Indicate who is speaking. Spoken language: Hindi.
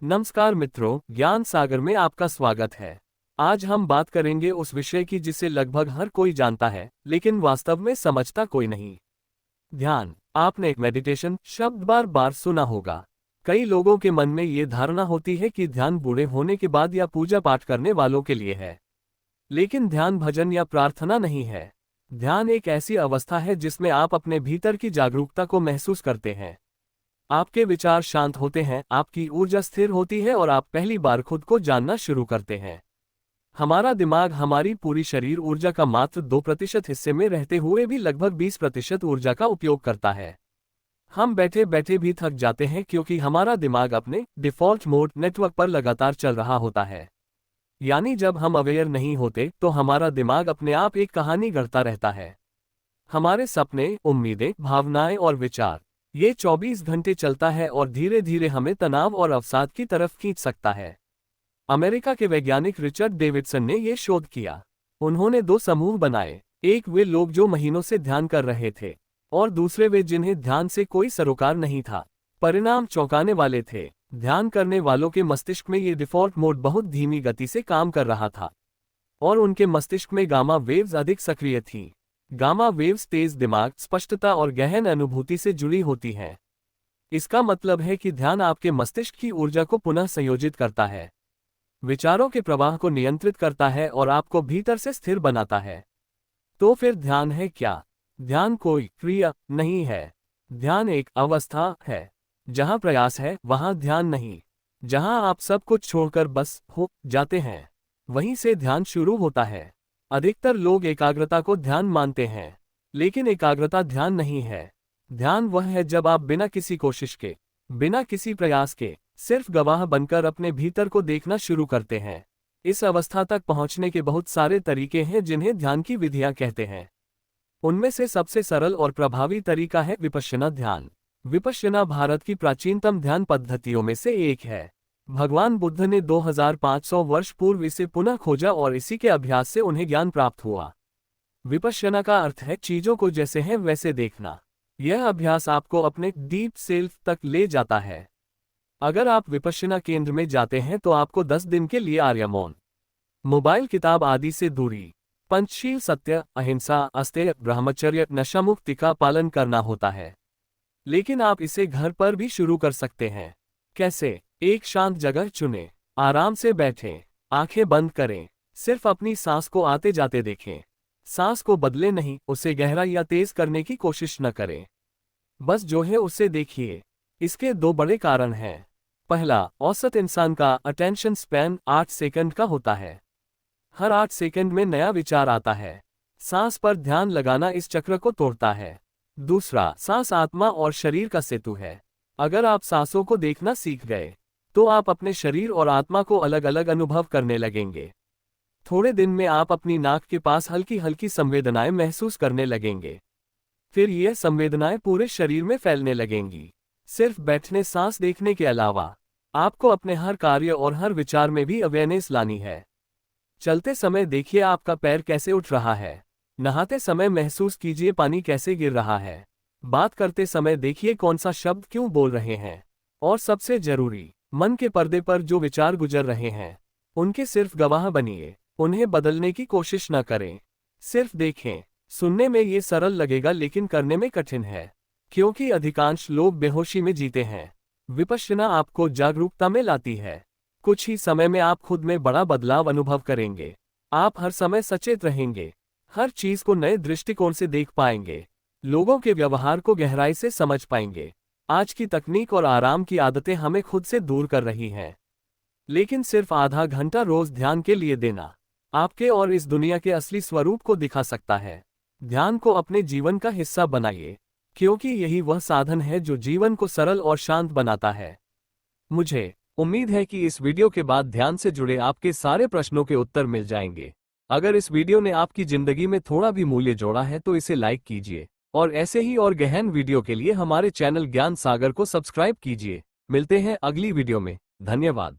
Speaker 1: नमस्कार मित्रों, ज्ञान सागर में आपका स्वागत है। आज हम बात करेंगे उस विषय की जिसे लगभग हर कोई जानता है, लेकिन वास्तव में समझता कोई नहीं। ध्यान। आपने मेडिटेशन शब्द बार बार सुना होगा। कई लोगों के मन में ये धारणा होती है कि ध्यान बूढ़े होने के बाद या पूजा पाठ करने वालों के लिए है। लेकिन ध्यान भजन या प्रार्थना नहीं है। ध्यान एक ऐसी अवस्था है जिसमें आप अपने भीतर की जागरूकता को महसूस करते हैं। आपके विचार शांत होते हैं, आपकी ऊर्जा स्थिर होती है और आप पहली बार खुद को जानना शुरू करते हैं। हमारा दिमाग हमारी पूरी शरीर ऊर्जा का मात्र 2% हिस्से में रहते हुए भी लगभग 20% ऊर्जा का उपयोग करता है। हम बैठे बैठे भी थक जाते हैं क्योंकि हमारा दिमाग अपने डिफ़ॉल्ट मोड नेटवर्क पर लगातार चल रहा होता है। यानी जब हम अवेयर नहीं होते तो हमारा दिमाग अपने आप एक कहानी गढ़ता रहता है। हमारे सपने, उम्मीदें, भावनाएं और विचार, ये 24 घंटे चलता है और धीरे धीरे हमें तनाव और अवसाद की तरफ खींच सकता है। अमेरिका के वैज्ञानिक रिचर्ड डेविडसन ने यह शोध किया। उन्होंने 2 समूह बनाए, एक वे लोग जो महीनों से ध्यान कर रहे थे और दूसरे वे जिन्हें ध्यान से कोई सरोकार नहीं था। परिणाम चौंकाने वाले थे। ध्यान करने वालों के मस्तिष्क में ये डिफ़ॉल्ट मोड बहुत धीमी गति से काम कर रहा था और उनके मस्तिष्क में गामा वेव्स अधिक सक्रिय थीं। गामा वेव्स तेज दिमाग, स्पष्टता और गहन अनुभूति से जुड़ी होती हैं। इसका मतलब है कि ध्यान आपके मस्तिष्क की ऊर्जा को पुनः संयोजित करता है, विचारों के प्रवाह को नियंत्रित करता है और आपको भीतर से स्थिर बनाता है। तो फिर ध्यान है क्या? ध्यान कोई क्रिया नहीं है। ध्यान एक अवस्था है। जहां प्रयास है वहां ध्यान नहीं। जहां आप सब कुछ छोड़कर बस हो जाते हैं, वहीं से ध्यान शुरू होता है। अधिकतर लोग एकाग्रता को ध्यान मानते हैं, लेकिन एकाग्रता ध्यान नहीं है। ध्यान वह है जब आप बिना किसी कोशिश के, बिना किसी प्रयास के, सिर्फ गवाह बनकर अपने भीतर को देखना शुरू करते हैं। इस अवस्था तक पहुंचने के बहुत सारे तरीके हैं जिन्हें ध्यान की विधियां कहते हैं। उनमें से सबसे सरल और प्रभावी तरीका है विपश्यना ध्यान। विपश्यना भारत की प्राचीनतम ध्यान पद्धतियों में से एक है। भगवान बुद्ध ने 2500 वर्ष पूर्व इसे पुनः खोजा और इसी के अभ्यास से उन्हें ज्ञान प्राप्त हुआ। विपश्यना का अर्थ है चीजों को जैसे हैं वैसे देखना। यह अभ्यास आपको अपने डीप सेल्फ तक ले जाता है। अगर आप विपश्यना केंद्र में जाते हैं तो आपको 10 दिन के लिए आर्य मौन, मोबाइल, किताब आदि से दूरी, पंचशील, सत्य, अहिंसा, अस्तेय, ब्रह्मचर्य, नशामुक्ति का पालन करना होता है। लेकिन आप इसे घर पर भी शुरू कर सकते हैं। कैसे? एक शांत जगह चुनें, आराम से बैठें, आंखें बंद करें, सिर्फ अपनी सांस को आते जाते देखें। सांस को बदले नहीं, उसे गहरा या तेज करने की कोशिश न करें। बस जो है उसे देखिए। इसके 2 बड़े कारण हैं। पहला, औसत इंसान का अटेंशन स्पैन 8 सेकंड का होता है। हर 8 सेकंड में नया विचार आता है। सांस पर ध्यान लगाना इस चक्र को तोड़ता है। दूसरा, सांस आत्मा और शरीर का सेतु है। अगर आप सांसों को देखना सीख गए तो आप अपने शरीर और आत्मा को अलग अलग अनुभव करने लगेंगे। थोड़े दिन में आप अपनी नाक के पास हल्की हल्की संवेदनाएं महसूस करने लगेंगे। फिर यह संवेदनाएं पूरे शरीर में फैलने लगेंगी। सिर्फ बैठने, सांस देखने के अलावा आपको अपने हर कार्य और हर विचार में भी अवेयरनेस लानी है। चलते समय देखिए आपका पैर कैसे उठ रहा है। नहाते समय महसूस कीजिए पानी कैसे गिर रहा है। बात करते समय देखिए कौन सा शब्द क्यों बोल रहे हैं। और सबसे जरूरी, मन के पर्दे पर जो विचार गुजर रहे हैं उनके सिर्फ गवाह बनिए। उन्हें बदलने की कोशिश न करें, सिर्फ देखें। सुनने में ये सरल लगेगा लेकिन करने में कठिन है, क्योंकि अधिकांश लोग बेहोशी में जीते हैं। विपश्यना आपको जागरूकता में लाती है। कुछ ही समय में आप खुद में बड़ा बदलाव अनुभव करेंगे। आप हर समय सचेत रहेंगे, हर चीज को नए दृष्टिकोण से देख पाएंगे, लोगों के व्यवहार को गहराई से समझ पाएंगे। आज की तकनीक और आराम की आदतें हमें खुद से दूर कर रही हैं, लेकिन सिर्फ आधा घंटा रोज ध्यान के लिए देना आपके और इस दुनिया के असली स्वरूप को दिखा सकता है। ध्यान को अपने जीवन का हिस्सा बनाइए, क्योंकि यही वह साधन है जो जीवन को सरल और शांत बनाता है। मुझे उम्मीद है कि इस वीडियो के बाद ध्यान से जुड़े आपके सारे प्रश्नों के उत्तर मिल जाएंगे। अगर इस वीडियो ने आपकी जिंदगी में थोड़ा भी मूल्य जोड़ा है तो इसे लाइक कीजिए और ऐसे ही और गहन वीडियो के लिए हमारे चैनल ज्ञान सागर को सब्सक्राइब कीजिए। मिलते हैं अगली वीडियो में। धन्यवाद।